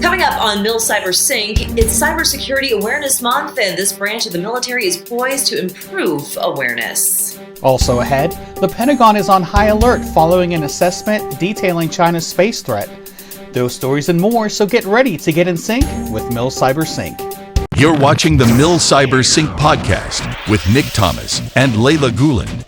Coming up on MilCyberSync, it's Cybersecurity Awareness Month, and this branch of the military is poised to improve awareness. Also ahead, the Pentagon is on high alert following an assessment detailing China's space threat. Those stories and more, so get ready to get in sync with MilCyberSync. You're watching the MilCyberSync podcast with Nick Thomas and Layla Guland.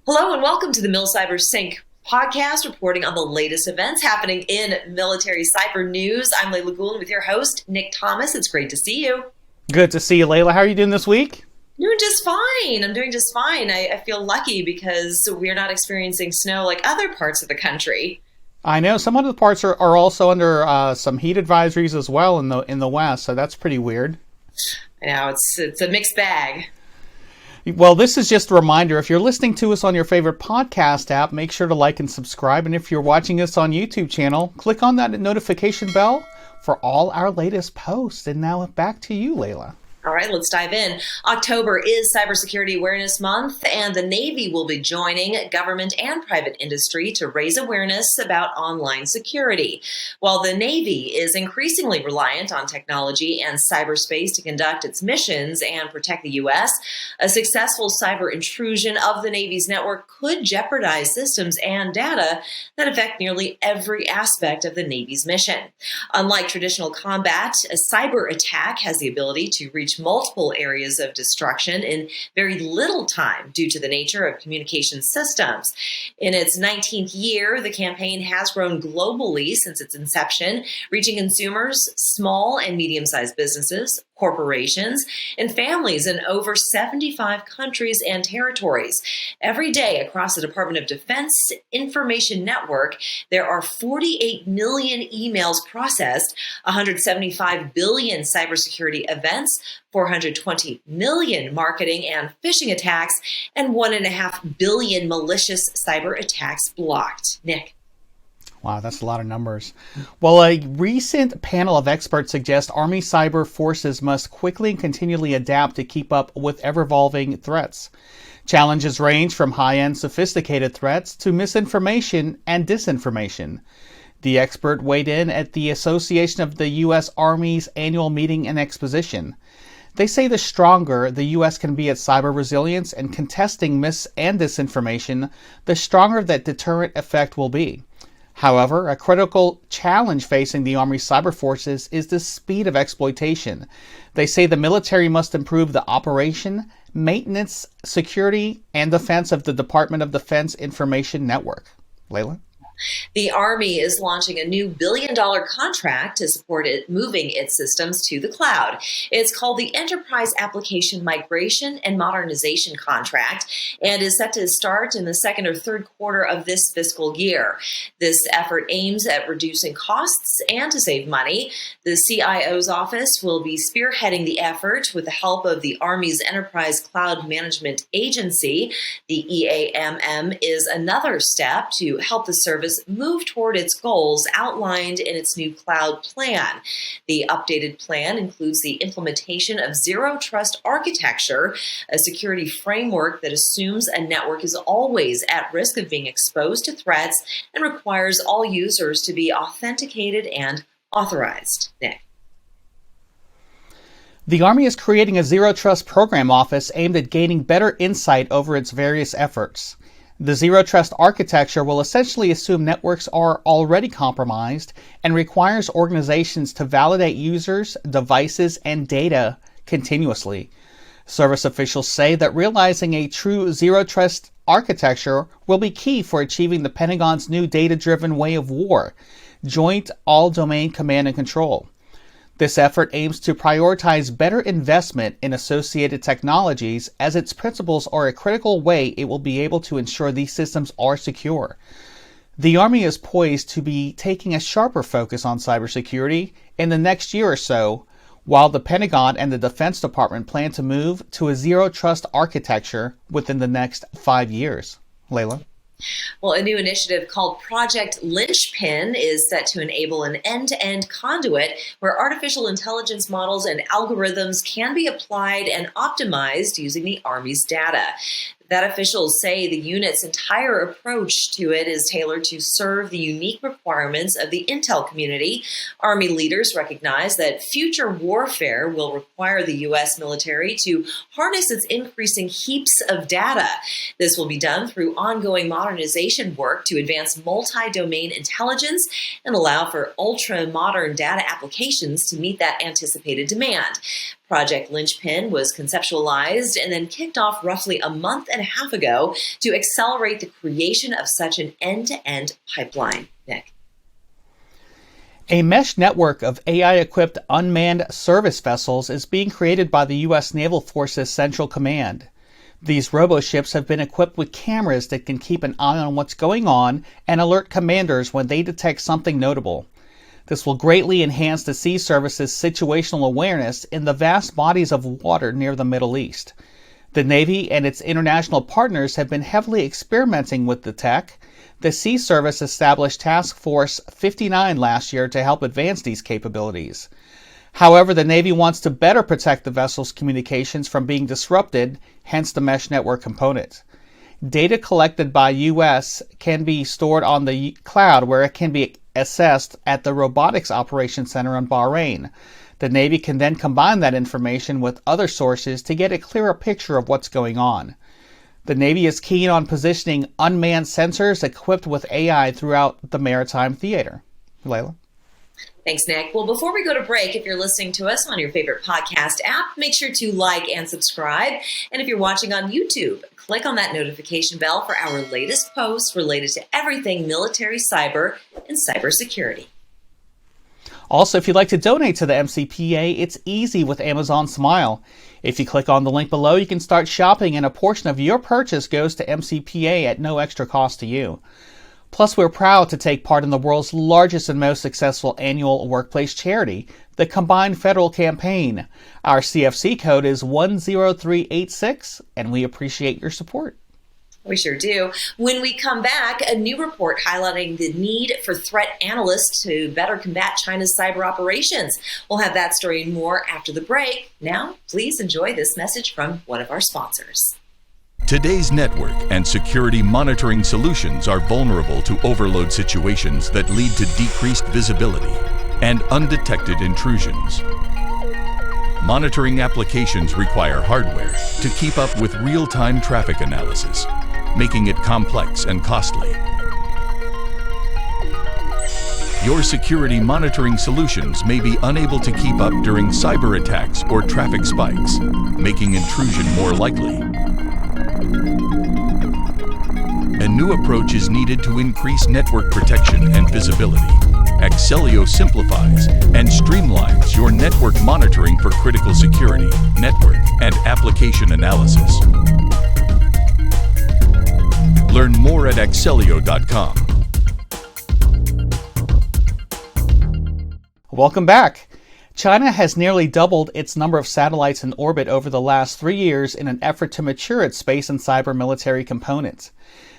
Hello and welcome to the MilCyberSync podcast, reporting on the latest events happening in military cyber news. I'm Layla Guland with your host, Nick Thomas. It's great to see you. Good to see you, Layla. How are you doing this week? Doing just fine. I'm doing just fine. I feel lucky because we're not experiencing snow like other parts of the country. I know some other parts are also under some heat advisories as well in the West, so that's pretty weird. I know, it's a mixed bag. Well, this is just a reminder, if you're listening to us on your favorite podcast app, make sure to like and subscribe. And if you're watching us on YouTube channel, click on that notification bell for all our latest posts. And now back to you, Layla. All right, let's dive in. October is Cybersecurity Awareness Month, and the Navy will be joining government and private industry to raise awareness about online security. While the Navy is increasingly reliant on technology and cyberspace to conduct its missions and protect the U.S., a successful cyber intrusion of the Navy's network could jeopardize systems and data that affect nearly every aspect of the Navy's mission. Unlike traditional combat, a cyber attack has the ability to reach multiple areas of destruction in very little time due to the nature of communication systems. In its 19th year, the campaign has grown globally since its inception, reaching consumers, small and medium-sized businesses, corporations, and families in over 75 countries and territories. Every day across the Department of Defense Information Network, there are 48 million emails processed, 175 billion cybersecurity events, 420 million marketing and phishing attacks, and 1.5 billion malicious cyber attacks blocked. Nick. Wow, that's a lot of numbers. Well, a recent panel of experts suggests Army cyber forces must quickly and continually adapt to keep up with ever-evolving threats. Challenges range from high-end sophisticated threats to misinformation and disinformation. The expert weighed in at the Association of the U.S. Army's annual meeting and exposition. They say the stronger the U.S. can be at cyber resilience and contesting mis- and disinformation, the stronger that deterrent effect will be. However, a critical challenge facing the Army cyber forces is the speed of exploitation. They say the military must improve the operation, maintenance, security, and defense of the Department of Defense Information Network. Layla? The Army is launching a new billion-dollar contract to support it moving its systems to the cloud. It's called the Enterprise Application Migration and Modernization Contract and is set to start in the second or third quarter of this fiscal year. This effort aims at reducing costs and to save money. The CIO's office will be spearheading the effort with the help of the Army's Enterprise Cloud Management Agency. The EAMM is another step to help the service move toward its goals outlined in its new cloud plan. The updated plan includes the implementation of zero trust architecture, a security framework that assumes a network is always at risk of being exposed to threats and requires all users to be authenticated and authorized. Nick. The Army is creating a Zero Trust Program Office aimed at gaining better insight over its various efforts. The Zero Trust architecture will essentially assume networks are already compromised and requires organizations to validate users, devices, and data continuously. Service officials say that realizing a true Zero Trust architecture will be key for achieving the Pentagon's new data-driven way of war, Joint All-Domain Command and Control. This effort aims to prioritize better investment in associated technologies, as its principles are a critical way it will be able to ensure these systems are secure. The Army is poised to be taking a sharper focus on cybersecurity in the next year or so, while the Pentagon and the Defense Department plan to move to a zero-trust architecture within the next 5 years. Layla? Well, a new initiative called Project Linchpin is set to enable an end-to-end conduit where artificial intelligence models and algorithms can be applied and optimized using the Army's data. That officials say the unit's entire approach to it is tailored to serve the unique requirements of the intel community. Army leaders recognize that future warfare will require the U.S. military to harness its increasing heaps of data. This will be done through ongoing modernization work to advance multi-domain intelligence and allow for ultra-modern data applications to meet that anticipated demand. Project Linchpin was conceptualized and then kicked off roughly a month and a half ago to accelerate the creation of such an end-to-end pipeline. Nick. A mesh network of AI-equipped unmanned service vessels is being created by the U.S. Naval Forces Central Command. These roboships have been equipped with cameras that can keep an eye on what's going on and alert commanders when they detect something notable. This will greatly enhance the sea service's situational awareness in the vast bodies of water near the Middle East. The Navy and its international partners have been heavily experimenting with the tech. The Sea Service established Task Force 59 last year to help advance these capabilities. However, the Navy wants to better protect the vessel's communications from being disrupted, hence the mesh network component. Data collected by U.S. can be stored on the cloud, where it can be assessed at the Robotics Operations Center in Bahrain. The Navy can then combine that information with other sources to get a clearer picture of what's going on. The Navy is keen on positioning unmanned sensors equipped with AI throughout the maritime theater. Layla? Thanks, Nick. Well, before we go to break, if you're listening to us on your favorite podcast app, make sure to like and subscribe. And if you're watching on YouTube, click on that notification bell for our latest posts related to everything military, cyber, and cybersecurity. Also, if you'd like to donate to the MCPA, it's easy with Amazon Smile. If you click on the link below, you can start shopping, and a portion of your purchase goes to MCPA at no extra cost to you. Plus, we're proud to take part in the world's largest and most successful annual workplace charity, the Combined Federal Campaign. Our CFC code is 10386, and we appreciate your support. We sure do. When we come back, a new report highlighting the need for threat analysts to better combat China's cyber operations. We'll have that story and more after the break. Now, please enjoy this message from one of our sponsors. Today's network and security monitoring solutions are vulnerable to overload situations that lead to decreased visibility and undetected intrusions. Monitoring applications require hardware to keep up with real-time traffic analysis, making it complex and costly. Your security monitoring solutions may be unable to keep up during cyber attacks or traffic spikes, making intrusion more likely. A new approach is needed to increase network protection and visibility. Axellio simplifies and streamlines your network monitoring for critical security, network, and application analysis. Learn more at axellio.com. Welcome back. China has nearly doubled its number of satellites in orbit over the last 3 years in an effort to mature its space and cyber military components.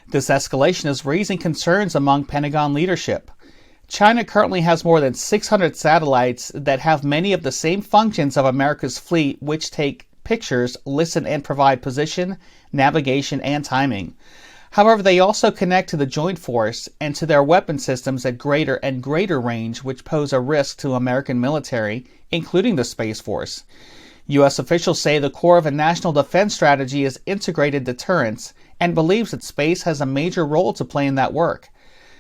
This escalation is raising concerns among Pentagon leadership. China currently has more than 600 satellites that have many of the same functions of America's fleet, which take pictures, listen, and provide position, navigation, and timing. However, they also connect to the Joint Force and to their weapon systems at greater and greater range, which pose a risk to American military, including the Space Force. U.S. officials say the core of a national defense strategy is integrated deterrence and believes that space has a major role to play in that work.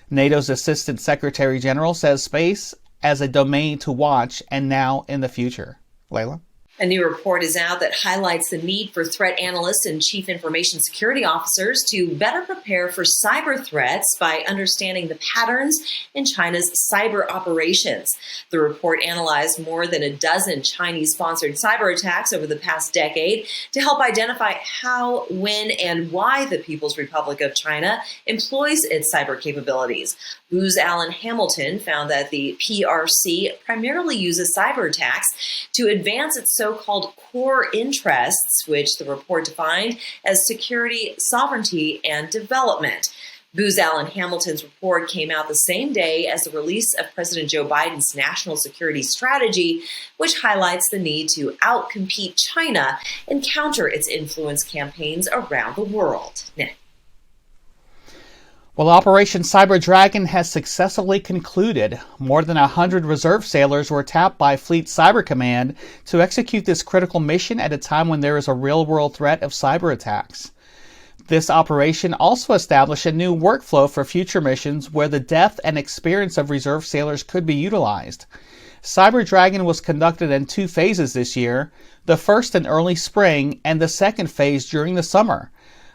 NATO's Assistant Secretary General says space as a domain to watch and now in the future. Layla? A new report is out that highlights the need for threat analysts and chief information security officers to better prepare for cyber threats by understanding the patterns in China's cyber operations. The report analyzed more than a dozen Chinese-sponsored cyber attacks over the past decade to help identify how, when, and why the People's Republic of China employs its cyber capabilities. Booz Allen Hamilton found that the PRC primarily uses cyber attacks to advance its so-called core interests, which the report defined as security, sovereignty, and development. Booz Allen Hamilton's report came out the same day as the release of President Joe Biden's national security strategy, which highlights the need to outcompete China and counter its influence campaigns around the world. Nick. Well, Operation Cyber Dragon has successfully concluded. More than 100 reserve sailors were tapped by Fleet Cyber Command to execute this critical mission at a time when there is a real-world threat of cyber attacks. This operation also established a new workflow for future missions where the depth and experience of reserve sailors could be utilized. Cyber Dragon was conducted in 2 phases this year, the first in early spring and the second phase during the summer.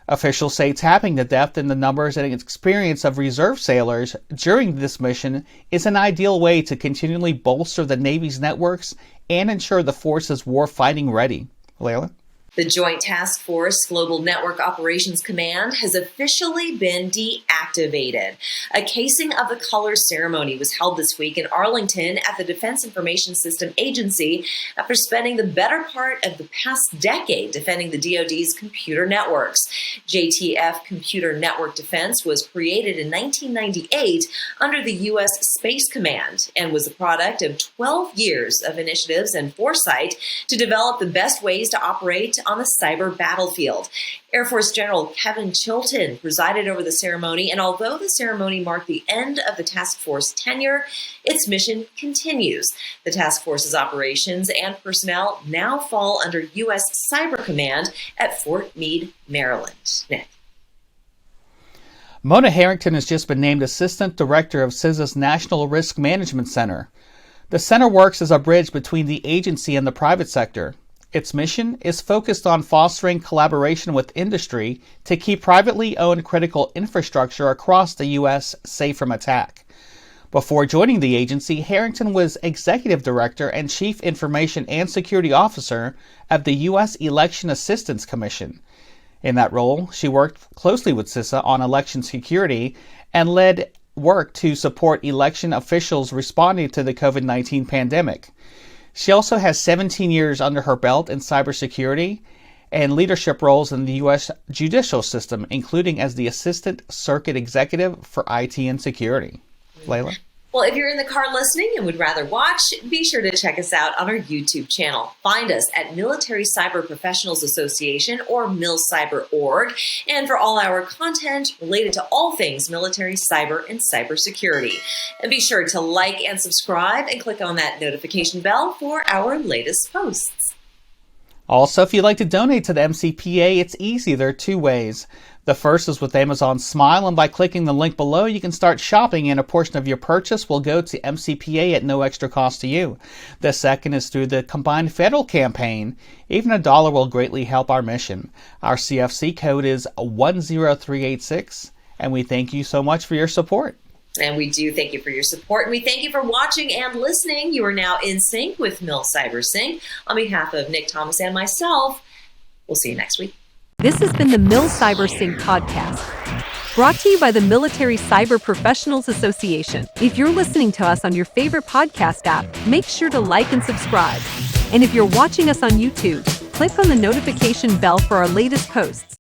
Officials say tapping the depth in the numbers and experience of reserve sailors during this mission is an ideal way to continually bolster the Navy's networks and ensure the force is war-fighting ready. Layla? The Joint Task Force Global Network Operations Command has officially been deactivated. A casing of the colors ceremony was held this week in Arlington at the Defense Information System Agency after spending the better part of the past decade defending the DoD's computer networks. JTF Computer Network Defense was created in 1998 under the U.S. Space Command and was the product of 12 years of initiatives and foresight to develop the best ways to operate on the cyber battlefield. Air Force General Kevin Chilton presided over the ceremony, and although the ceremony marked the end of the task force tenure, its mission continues. The task force's operations and personnel now fall under U.S. Cyber Command at Fort Meade, Maryland. Nick. Mona Harrington has just been named Assistant Director of CISA's National Risk Management Center. The center works as a bridge between the agency and the private sector. Its mission is focused on fostering collaboration with industry to keep privately owned critical infrastructure across the U.S. safe from attack. Before joining the agency, Harrington was Executive Director and Chief Information and Security Officer of the U.S. Election Assistance Commission. In that role, she worked closely with CISA on election security and led work to support election officials responding to the COVID-19 pandemic. She also has 17 years under her belt in cybersecurity and leadership roles in the U.S. judicial system, including as the Assistant Circuit Executive for IT and Security. Layla? Well, if you're in the car listening and would rather watch, be sure to check us out on our YouTube channel. Find us at Military Cyber Professionals Association or MilCyber.org, and for all our content related to all things military, cyber, and cybersecurity. And be sure to like and subscribe and click on that notification bell for our latest posts. Also, if you'd like to donate to the MCPA, it's easy. There are 2 ways. The first is with Amazon Smile, and by clicking the link below, you can start shopping, and a portion of your purchase will go to MCPA at no extra cost to you. The second is through the Combined Federal Campaign. Even $1 will greatly help our mission. Our CFC code is 10386, and we thank you so much for your support. And we do thank you for your support, and we thank you for watching and listening. You are now in sync with MilCyberSync. On behalf of Nick Thomas and myself, we'll see you next week. This has been the MilCyberSync podcast, brought to you by the Military Cyber Professionals Association. If you're listening to us on your favorite podcast app, make sure to like and subscribe. And if you're watching us on YouTube, click on the notification bell for our latest posts.